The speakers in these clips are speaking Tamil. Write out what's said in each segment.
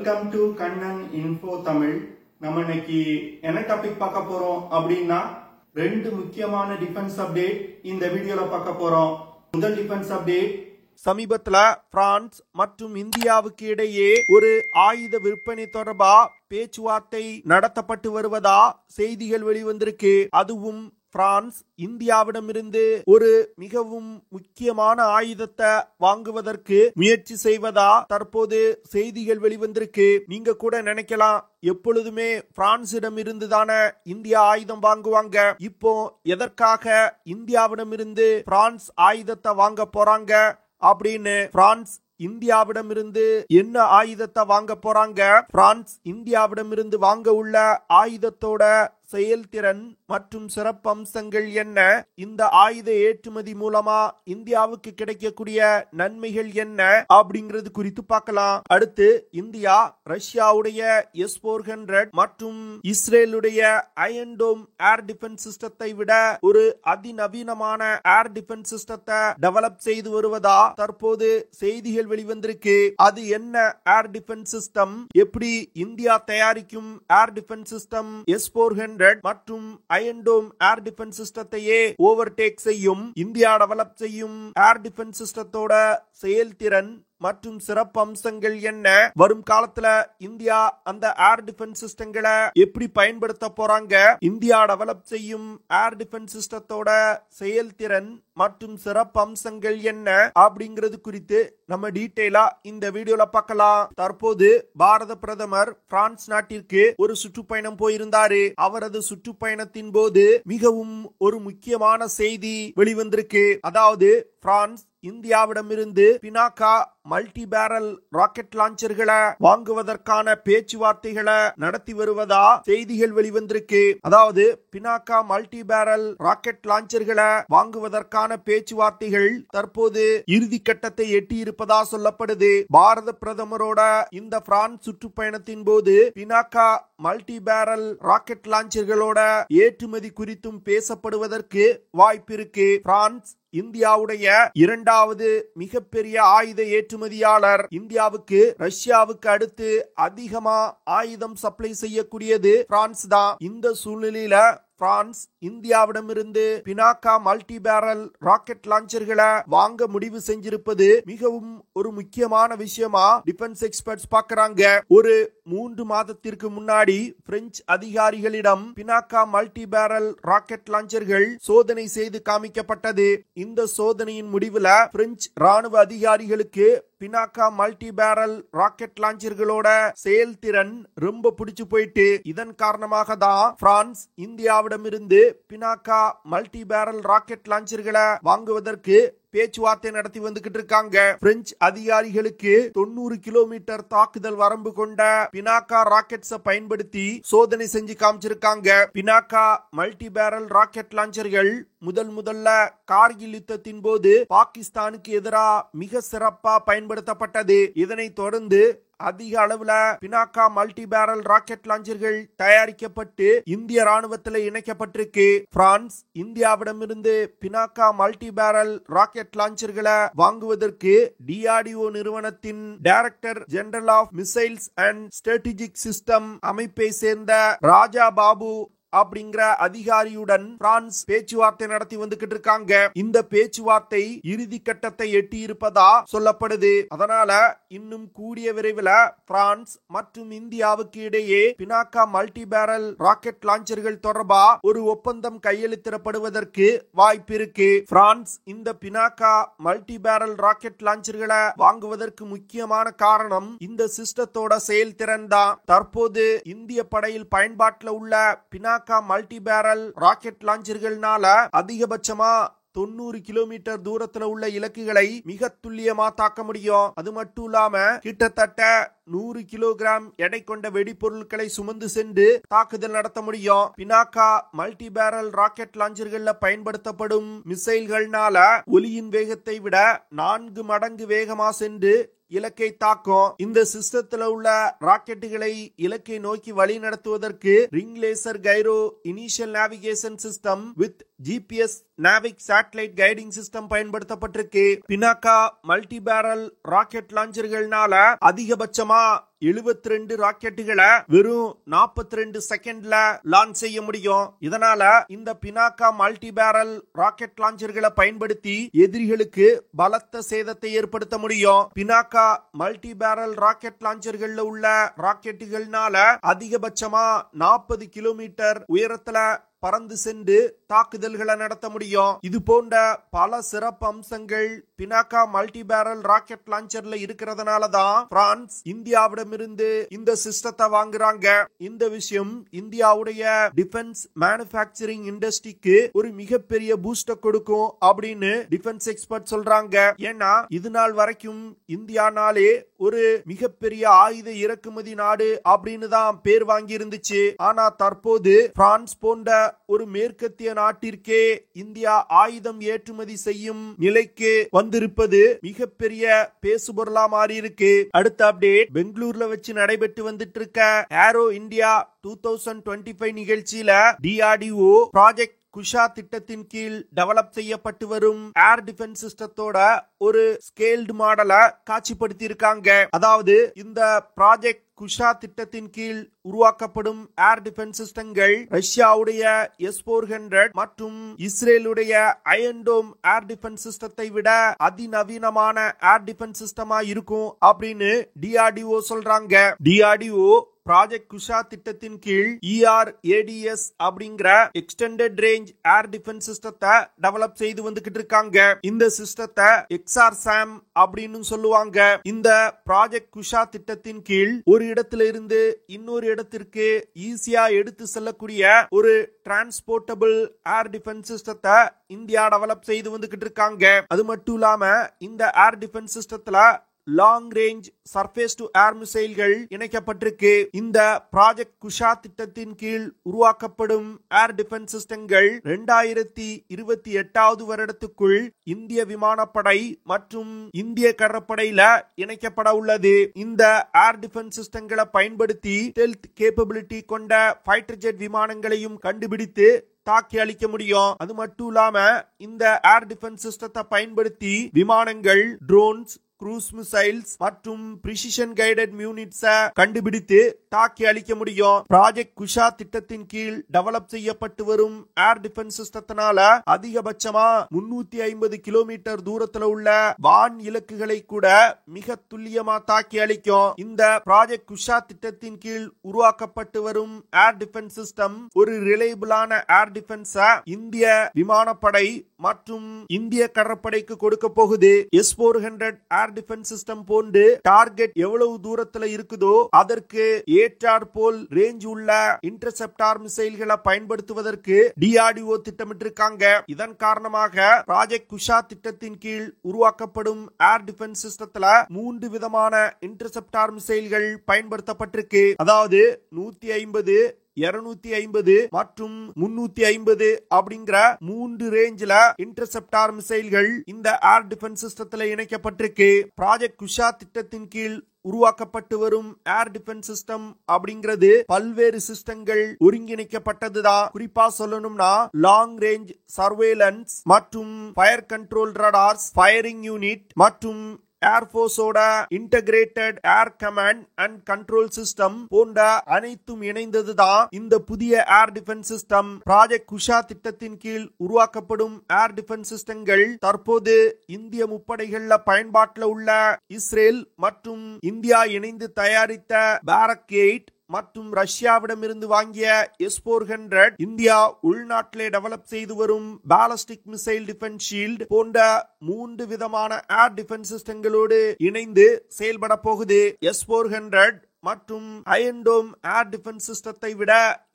Welcome to Kannan info Tamil. நம்ம இன்னைக்கு என்ன டாபிக் பார்க்க போறோம் அப்படின்னா ரெண்டு முக்கியமான டிஃபென்ஸ் அப்டேட் இந்த வீடியோல பார்க்க போறோம். முதல் டிஃபென்ஸ் அப்டேட், சமீபத்துல பிரான்ஸ் மற்றும் இந்தியாவுக்கு இடையே ஒரு ஆயுத விற்பனை தொடர்பா பேச்சுவார்த்தை நடத்தப்பட்டு வருவதா செய்திகள் வெளிவந்திருக்கு. அதுவும் பிரான்ஸ் இந்தியாவிடமிருந்து ஒரு மிகவும் முக்கியமான ஆயுதத்தை வாங்குவதற்கு முயற்சி செய்வதா தற்போது செய்திகள் வெளிவந்திருக்கு. நீங்க கூட நினைக்கலாம், எப்பொழுதுமே பிரான்சிடம் இருந்து தானே இந்தியா ஆயுதம் வாங்குவாங்க, இப்போ எதற்காக இந்தியாவிடமிருந்து பிரான்ஸ் ஆயுதத்தை வாங்க போறாங்க அப்படின்னு. பிரான்ஸ் இந்தியாவிடமிருந்து என்ன ஆயுதத்தை வாங்க போறாங்க, பிரான்ஸ் இந்தியாவிடமிருந்து வாங்க உள்ள ஆயுதத்தோட செயல்திறன் மற்றும் சிறப்பம்சங்கள் என்ன, இந்த ஆயுத ஏற்றுமதி மூலமா இந்தியாவுக்கு கிடைக்கக்கூடிய நன்மைகள் என்ன அப்படிங்கிறது குறித்து பார்க்கலாம். அடுத்து, இந்தியா ரஷ்யாவுடைய S-400 மற்றும் இஸ்ரேலுடைய அயன் டோம் ஏர் டிஃபென்ஸ் சிஸ்டத்தை விட ஒரு அதிநவீனமான ஏர் டிஃபென்ஸ் சிஸ்டத்தை டெவலப் செய்து வருவதா தற்போது செய்திகள் வெளிவந்திருக்கு. அது என்ன ஏர் டிஃபென்ஸ் சிஸ்டம், எப்படி இந்தியா தயாரிக்கும் ஏர் டிஃபென்ஸ் சிஸ்டம் S-400 மற்றும் அயன் டோம் ஏர் டிஃபென்ஸ் சிஸ்டத்தையே ஓவர்டேக் செய்யும், இந்தியா டெவலப் செய்யும் ஏர் டிஃபென்ஸ் சிஸ்டத்தோட செயல்திறன் மற்றும் சிறப்பம்சங்கள் என்ன, வரும் காலத்துல இந்தியா அந்த ஏர் டிஃபென்ஸ் சிஸ்டங்களை எப்படி பயன்படுத்த போறாங்க, இந்தியா டெவலப் செய்யும் ஏர் டிஃபென்ஸ் சிஸ்டத்தோட செயல்திறன் மற்றும் சிறப்பம்சங்கள் என்ன அப்படிங்கிறது குறித்து நம்ம டீடைலா இந்த வீடியோல பார்க்கலாம். தற்போது பாரத பிரதமர் பிரான்ஸ் நாட்டிற்கு ஒரு சுற்றுப்பயணம் போயிருந்தாரு. அவரது சுற்றுப்பயணத்தின் போது மிகவும் ஒரு முக்கியமான செய்தி வெளிவந்திருக்கு. அதாவது, பிரான்ஸ் இந்தியாவிடமிருந்து பினாக்கா மல்டி பேரல் ராக்கெட் லான்ச்சர்களை வாங்குவதற்கான பேச்சுவார்த்தைகளை நடத்தி வருவதா செய்திகள் வெளிவந்திருக்கு. அதாவது, பினாக்கா மல்டி பேரல் ராக்கெட் லான்ச்சர்களை வாங்குவதற்கான பேச்சுவார்த்தைகள் தற்போது இறுதி கட்டத்தை எட்டியிருப்பதா சொல்லப்படுது. பாரத பிரதமரோட இந்த பிரான்ஸ் சுற்றுப்பயணத்தின் போது பினாக்கா மல்டி பேரல் ராக்கெட் லான்ச்சர்களோட ஏற்றுமதி குறித்தும் பேசப்படுவதற்கு வாய்ப்பிருக்கு. பிரான்ஸ் இந்தியாவுடைய இரண்டாவது மிகப்பெரிய ஆயுத ஏற்றுமதியாளர். இந்தியாவுக்கு ரஷ்யாவுக்கு அடுத்து அதிகமா ஆயுதம் சப்ளை செய்யக்கூடியது பிரான்ஸ் தான். இந்த சூழ்நிலையில பிரான்ஸ் இந்தியாவிடமிருந்து பினாக்கா மல்டி பேரல் ராக்கெட் லான்ச்சர்களை வாங்க முடிவு செஞ்சிருப்பது மிகவும் ஒரு முக்கியமான விஷயமா டிஃபென்ஸ் எக்ஸ்பர்ட்ஸ் பார்க்கறாங்க. ஒரு 3 மாதத்திற்கு முன்னாடி பிரெஞ்சு அதிகாரிகளிடம் பினாக்கா மல்டி பேரல் ராக்கெட் லான்ச்சர்கள் சோதனை செய்து காமிக்கப்பட்டது. இந்த சோதனையின் முடிவுல பிரெஞ்சு ராணுவ அதிகாரிகளுக்கு பினாக்கா மல்டி பேரல் ராக்கெட் லான்ச்சர்களோட செயல்திறன் ரொம்ப பிடிச்சு போயிட்டு, இதன் காரணமாக தான் பிரான்ஸ் இந்தியாவிடமிருந்து பினாக்கா மல்டி பேரல் ராக்கெட் லான்ச்சர்களை வாங்குவதற்கு பேச்சுவார்த்தை நடத்தி வந்துகிட்டு இருக்காங்க. பிரெஞ்சு அதிகாரிகளுக்கு 90 கிலோமீட்டர் தாக்குதல் வரம்பு கொண்ட பினாக்கா ராக்கெட்ஸை பயன்படுத்தி சோதனை செஞ்சு காமிச்சிருக்காங்க. பினாக்கா மல்டி பேரல் ராக்கெட் லான்ச்சர்கள் முதல்ல கார்கில் யுத்தத்தின் போது பாகிஸ்தானுக்கு எதிராக மிக சிறப்பா பயன்படுத்தப்பட்டது. இதனை தொடர்ந்து அதிக அளவுல பினாக்கா மல்டி பேரல் ராக்கெட் லான்ச்சர்கள் தயாரிக்கப்பட்டு இந்திய ராணுவத்தில் இணைக்கப்பட்டிருக்கு. பிரான்ஸ் இந்தியாவிடமிருந்து பினாக்கா மல்டி பேரல் ராக்கெட் லான்ச்சர்களை வாங்குவதற்கு DRDO நிறுவனத்தின் director general of missiles and strategic system அமைப்பை சேர்ந்த ராஜா பாபு அப்படிங்கிற அதிகாரியுடன் பிரான்ஸ் பேச்சுவார்த்தை நடத்தி வந்துகிட்டு இருக்காங்க. இந்த பேச்சுவார்த்தை இறுதி கட்டத்தை எட்டி இருப்பதா சொல்லப்படுது. அதனால இன்னும் கூடிய விரைவில் பிரான்ஸ் மற்றும் இந்தியாவுக்கு இடையே பினாக்கா மல்டி பேரல் ராக்கெட் லான்ச்சர்கள் தொடர்பா ஒரு ஒப்பந்தம் கையெழுத்திடப்படுவதற்கு வாய்ப்பு இருக்கு. பிரான்ஸ் இந்த பினாக்கா மல்டி பேரல் ராக்கெட் லான்ச்சர்களை வாங்குவதற்கு முக்கியமான காரணம் இந்த சிஸ்டத்தோட செயல்திறன் தான். தற்போது இந்திய படையில் பயன்பாட்டில் உள்ள பினாக்கா மல்டி பேரல் ராக்கெட் லான்ச்சர்கள்னால அதிகபட்சமா 90 கிலோமீட்டர் தூரத்துல உள்ள இலக்குகளை மிக துல்லியமா தாக்க முடியும். அது மட்டும் இல்லாம கிட்டத்தட்ட 100 கிலோகிராம் எடை கொண்ட வெடிப்பொருட்களை சுமந்து சென்று தாக்குதல் நடத்த முடியும். பினாக்கா மல்டி பேரல் ராக்கெட் லான்ச்சர்கள்ல பயன்படுத்தப்படும் மிசைல்கள்னால ஒலியின் வேகத்தை விட 4 மடங்கு வேகமா சென்று இலக்கை தாக்கும். இந்த சிஸ்டத்துல உள்ள ராக்கெட்டுகளை இலக்கை நோக்கி வழி நடத்துவதற்கு ring laser gyro inertial navigation system with GPS NavIC satellite guiding system பயன்படுத்தப்பட்டிருக்கு. பினாக்கா மல்டி பேரல் ராக்கெட் லான்ச்சர்கள்னால அதிகபட்சமா 72 ராக்கெட்டுகளை வெறும் 42 செகண்ட்ல லான்ச் செய்ய முடியும். இதனால இந்த பினாக்கா மல்டி பேரல் ராக்கெட் லான்ச்சர்களை பயன்படுத்தி எதிரிகளுக்கு பலத்த சேதத்தை ஏற்படுத்த முடியும். பினாக்கா மல்டி பேரல் ராக்கெட் லான்ச்சர்கள்ல உள்ள ராக்கெட்டுகள்னால அதிகபட்சமா 40 கிலோமீட்டர் உயரத்துல பறந்து சென்று தாக்குதல்களை நடத்த முடியும். இது போன்ற பல சிறப்பு அம்சங்கள் பினாக்கா மல்டி பேரல் ராக்கெட் லான்ச்சர்ல இருக்கிறதுனால தான் பிரான்ஸ் இந்தியாவிடமிருந்து இந்த சிஸ்டத்தை வாங்குறாங்க. இந்த விஷயம் இந்தியாவுடைய டிஃபென்ஸ் மேனுஃபேக்சரிங் இண்டஸ்ட்ரிக்கு ஒரு மிகப்பெரிய பூஸ்ட கொடுக்கும் அப்படின்னு டிஃபென்ஸ் எக்ஸ்பர்ட் சொல்றாங்க. ஏன்னா இது நாள் வரைக்கும் இந்தியானாலே ஒரு மிகப்பெரிய ஆயுத இறக்குமதி நாடு அப்படின்னு தான் பேர் வாங்கி இருந்துச்சு. ஆனா தற்போது பிரான்ஸ் போன்ற ஒரு மேற்கத்திய நாட்டிற்கே இந்தியா ஆயுதம் ஏற்றுமதி செய்யும் நிலைக்கு வந்திருப்பது மிகப்பெரிய பேசுபொருளா மாறி இருக்கு. அடுத்த அப்டேட், பெங்களூர்ல வச்சு நடைபெற்று வந்துட்டு இருக்க ஏரோ இந்தியா 2025 நிகழ்ச்சியில DRDO ப்ராஜெக்ட் குஷா திட்டத்தின் கீழ் டெவலப் செய்யப்பட்டு வரும் ஏர் டிஃபென்ஸ் சிஸ்டத்தோட ஒரு ஸ்கேல்டு மாடலை காட்சிப்படுத்தி இருக்காங்க. அதாவது இந்த ப்ராஜெக்ட் குஷா திட்டத்தின் கீழ் உருவாக்கப்படும் ஏர் டிஃபென்ஸ் சிஸ்டங்கள் ரஷ்யாவுடைய S-400 மற்றும் இஸ்ரேலுடைய அயன் டோம் ஏர் டிஃபென்ஸ் சிஸ்டத்தை விட அதிநவீனமான ஏர் டிஃபென்ஸ் சிஸ்டமா இருக்கும் அப்படின்னு DRDO சொல்றாங்க. DRDO ப்ராஜெக்ட் குஷா திட்டத்தின் கீழ் ERADS அப்படிங்கிற எக்ஸ்டெண்டட் ரேஞ்ச் ஏர் டிஃபென்ஸ் சிஸ்டத்தை டெவலப் செய்து வந்துகிட்டு இருக்காங்க. இந்த சிஸ்டத்தை XRSAM அப்படின்னு சொல்லுவாங்க. இந்த ப்ராஜெக்ட் குஷா திட்டத்தின் கீழ் ஒரு இடத்துல இருந்து இன்னொரு இடத்திற்கு ஈஸியா எடுத்து செல்லக்கூடிய ஒரு டிரான்ஸ்போர்ட்டபிள் ஏர் டிஃபென்ஸ் சிஸ்டத்தை இந்தியா டெவலப் செய்து வந்துகிட்டு இருக்காங்க. அது மட்டும் இல்லாம இந்த ஏர் டிஃபென்ஸ் சிஸ்டத்துல long range surface to air மிசைல்கள் இணைக்கப்பட்டிருக்கு. இந்த ப்ராஜெக்ட் குஷா திட்டத்தின் கீழ் உருவாக்கப்படும் ஏர் டிஃபென்ஸ் சிஸ்டங்கள் 2028 வருடத்துக்குள் இந்திய விமானப்படை மற்றும் இந்திய கடற்படையில இணைக்கப்பட உள்ளது. இந்த ஏர் டிஃபென்ஸ் சிஸ்டங்களை பயன்படுத்தி ஸ்டெல்த் கேப்பபிலிட்டி கொண்ட ஃபைட்டர் ஜெட் விமானங்களையும் கண்டுபிடித்து தாக்கி அளிக்க முடியும். அது மட்டும் இல்லாம இந்த ஏர் டிஃபென்ஸ் சிஸ்டத்தை பயன்படுத்தி விமானங்கள், ட்ரோன்ஸ், க்ரூஸ் மிசைல்ஸ் மற்றும் பிரிசிஷன் கைடட் யூனிட்ஸை கண்டுபிடித்து தாக்கி அளிக்க முடியும். ப்ராஜெக்ட் குஷா திட்டத்தின் கீழ் டெவலப் செய்யப்பட்டு வரும் ஏர் டிஃபென்ஸ் சிஸ்டத்தினால அதிகபட்சமா 350 கிலோமீட்டர் தூரத்துல உள்ள வான் இலக்குகளை கூட மிக துல்லியமா தாக்கி அளிக்கும். இந்த ப்ராஜெக்ட் குஷா திட்டத்தின் கீழ் உருவாக்கப்பட்டு வரும் ஏர் டிஃபென்ஸ் சிஸ்டம் ஒரு ரிலையபிளான ஏர் டிஃபென்ஸ இந்திய விமானப்படை மற்றும் இந்திய கடற்படைக்கு கொடுக்க போகுது. S-400 ஏர் டிஃபென்ஸ் சிஸ்டம் போன்று டார்கெட் எவ்வளவு தூரத்துல இருக்குதோ அதற்கு ஏற்றாற் போல் ரேஞ்ச் உள்ள இன்டர்செப்டார் மிசைல்களை பயன்படுத்துவதற்கு DRDO திட்டமிட்டிருக்காங்க. இதன் காரணமாக ப்ராஜெக்ட் குஷா திட்டத்தின் கீழ் உருவாக்கப்படும் ஏர் டிஃபென்ஸ் சிஸ்டத்துல 3 விதமான இன்டர்செப்டார் மிசைல்கள் பயன்படுத்தப்பட்டிருக்கு. அதாவது 150, 250 மற்றும் 350 அப்படிங்கிற 3 ரேஞ்சில இன்டர்செப்டார் மிசைல்கள் இந்த ஏர் டிஃபென்ஸ் சிஸ்டத்துல இணைக்கப்பட்டிருக்கு. ப்ராஜெக்ட் குஷா திட்டத்தின் கீழ் உருவாக்கப்பட்டு வரும் ஏர் டிஃபென்ஸ் சிஸ்டம் அப்படிங்கிறது பல்வேறு சிஸ்டங்கள் ஒருங்கிணைக்கப்பட்டதுதான். குறிப்பா சொல்லணும்னா லாங் ரேஞ்ச் சர்வேலன்ஸ் மற்றும் fire control radars, firing unit மற்றும் ஏர்போர்ஸோட integrated air command and control system போன்ற அனைத்தும் இணைந்ததுதான் இந்த புதிய air defence system. Project Kusha திட்டத்தின் கீழ் உருவாக்கப்படும் ஏர் டிஃபென்ஸ் சிஸ்டங்கள் தற்போது இந்திய முப்படைகள்ல பயன்பாட்டில் உள்ள இஸ்ரேல் மற்றும் இந்தியா இணைந்து தயாரித்த பாரக் 8 மற்றும் ரஷ்யாவிடமிருந்து வாங்கிய S-400, இந்தியா உள்நாட்டிலே டெவலப் செய்து வரும் பாலிஸ்டிக் மிசைல் டிஃபென்ஸ் ஷீல்ட் போன்ற 3 விதமான ஏர் டிஃபென்ஸ் சிஸ்டங்களோடு இணைந்து செயல்பட போகுது. S-400 மற்றும் அயன் டோம் ஏர் டிஃபென்ஸ் சிஸ்டத்தை விட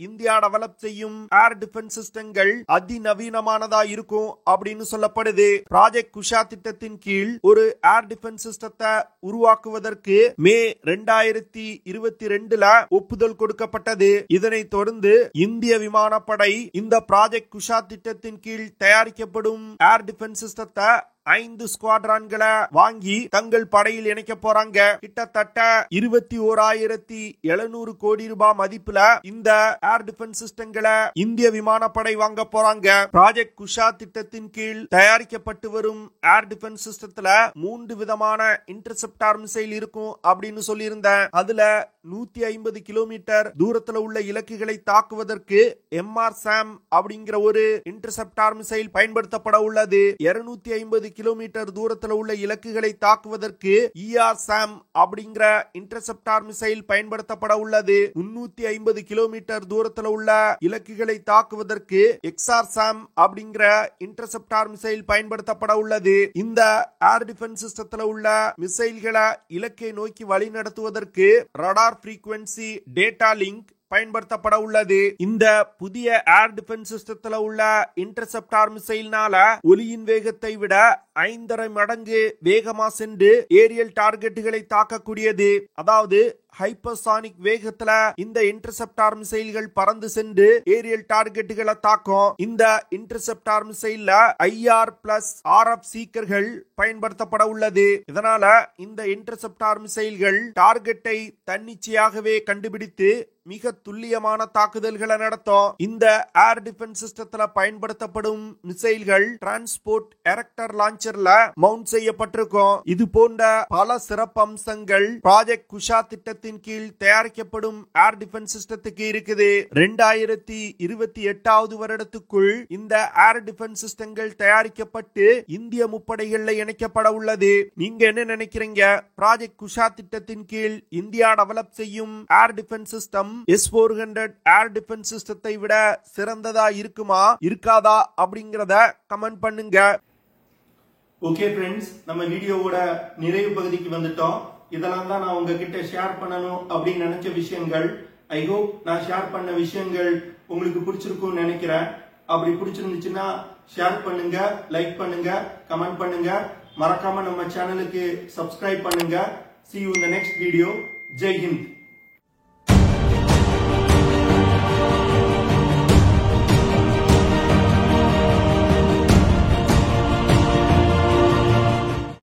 இந்தியா டெவலப் செய்யும் ஏர் டிஃபென்ஸ் சிஸ்டங்கள் அதிநவீனமானதா இருக்கும் அப்படின்னு சொல்லப்படுது. ப்ராஜெக்ட் குஷா திட்டத்தின் கீழ் ஒரு ஏர் டிஃபென்ஸ் சிஸ்டத்தை உருவாக்குவதற்கு மே 2022 ஒப்புதல் கொடுக்கப்பட்டது. இதனை தொடர்ந்து இந்திய விமானப்படை இந்த ப்ராஜெக்ட் குஷா திட்டத்தின் கீழ் தயாரிக்கப்படும் ஏர் டிஃபென்ஸ் சிஸ்டத்தை 5 ஸ்குவாட்ரான்களை வாங்கி தங்கள் படையில் இணைக்க போறாங்க. கிட்டத்தட்ட 21,700 கோடி ரூபாய் மதிப்புல இந்த ஏர் டிஃபென்ஸ் சிஸ்டங்களை இந்திய விமானப்படை வாங்க போறாங்க. ப்ராஜெக்ட் குஷா திட்டத்தின் கீழ் தயாரிக்கப்பட்டு வரும் ஏர் டிஃபென்ஸ் சிஸ்டத்துல 3 விதமான இன்டர்செப்டார் மிசைல் இருக்கும் அப்படின்னு சொல்லியிருந்தேன். அதுல 150 கிலோமீட்டர் தூரத்துல உள்ள இலக்குகளை தாக்குவதற்கு MRSAM அப்படிங்கிற ஒரு இன்டர்செப்டார் மிசைல் பயன்படுத்தப்பட உள்ளது. 250 கிலோமீட்டர் தூரத்துல உள்ள இலக்குகளை தாக்குவதற்கு ERSAM அப்படிங்கிற இன்டர்செப்டார் மிசைல் பயன்படுத்தப்பட உள்ளது. 350 கிலோமீட்டர் தூரத்துல உள்ள இலக்குகளை தாக்குவதற்கு XRSAM அப்படிங்கிற இன்டர்செப்டார் மிசைல் பயன்படுத்தப்பட உள்ளது. இந்த ஏர் டிஃபென்ஸ் சிஸ்டத்துல உள்ள மிசைல்களை இலக்கை நோக்கி வழி நடத்துவதற்கு ரடார் frequency data link பயன்படுத்தப்பட உள்ளது. இந்த புதிய ஏர் டிஃபென்ஸ் சிஸ்டத்துல உள்ள இன்டர்செப்டார் மிசைல்னால ஒலியின் வேகத்தை விட 5.5 மடங்கு வேகமா சென்று ஏரியல் டார்கெட்டுகளை தாக்கக்கூடியது. அதாவது ஹைப்பர்சானிக் வேகத்துல இந்த இன்டர்செப்டார் மிசைல்கள் பறந்து சென்று ஏரியல் டார்கெட்டுகளை தாக்கும். இந்த இன்டர்செப்டார் மிசைல்ல IR+RF சீக்கர்கள் பயன்படுத்தப்பட உள்ளது. இதனால இந்த இன்டர்செப்டார் மிசைல்கள் டார்கெட்டை தன்னிச்சையாகவே கண்டுபிடித்து மிக துல்லியமான தாக்குதல்களை நடத்தும். இந்த ஏர் டிஃபென்ஸ் சிஸ்டத்துல பயன்படுத்தப்படும் மிசைல்கள் டிரான்ஸ்போர்ட் எரெக்டர் லான்ச்சர்ல மவுண்ட் செய்யப்பட்டிருக்கும். இது போன்ற பல சிறப்பு அம்சங்கள் ப்ராஜெக்ட் குஷா திட்டத்தின் கீழ் தயாரிக்கப்படும் ஏர் டிஃபென்ஸ் சிஸ்டத்துக்கு இருக்குது. 2028 வருடத்துக்குள் இந்த ஏர் டிஃபென்ஸ் சிஸ்டங்கள் தயாரிக்கப்பட்டு இந்திய முப்படைகள்ல இணைக்கப்பட உள்ளது. நீங்க என்ன நினைக்கிறீங்க? ப்ராஜெக்ட் குஷா திட்டத்தின் கீழ் இந்தியா டெவலப் செய்யும் ஏர் டிஃபென்ஸ் சிஸ்டம் S-400 ஏர் டிஃபென்ஸ் சிஸ்டத்தை விட சிறந்ததா இருக்குமா இருக்காதா அப்படிங்கறத கமெண்ட் பண்ணுங்க. ஓகே ஃப்ரெண்ட்ஸ், நம்ம வீடியோவோட நிறைவு பகுதிக்கு வந்துட்டோம். இதெல்லாம் தான் நான் உங்ககிட்ட ஷேர் பண்ணணும் அப்படின்னு நினைச்ச விஷயங்கள். ஐ ஹோப் நான் ஷேர் பண்ண விஷயங்கள் உங்களுக்கு பிடிச்சிருக்கும்னு நினைக்கிறேன். அப்படி பிடிச்சிருந்துச்சுன்னா ஷேர் பண்ணுங்க, லைக் பண்ணுங்க, கமெண்ட் பண்ணுங்க. மறக்காம நம்ம சேனலுக்கு சப்ஸ்கிரைப் பண்ணுங்க. See you in the next video. Jai Hind.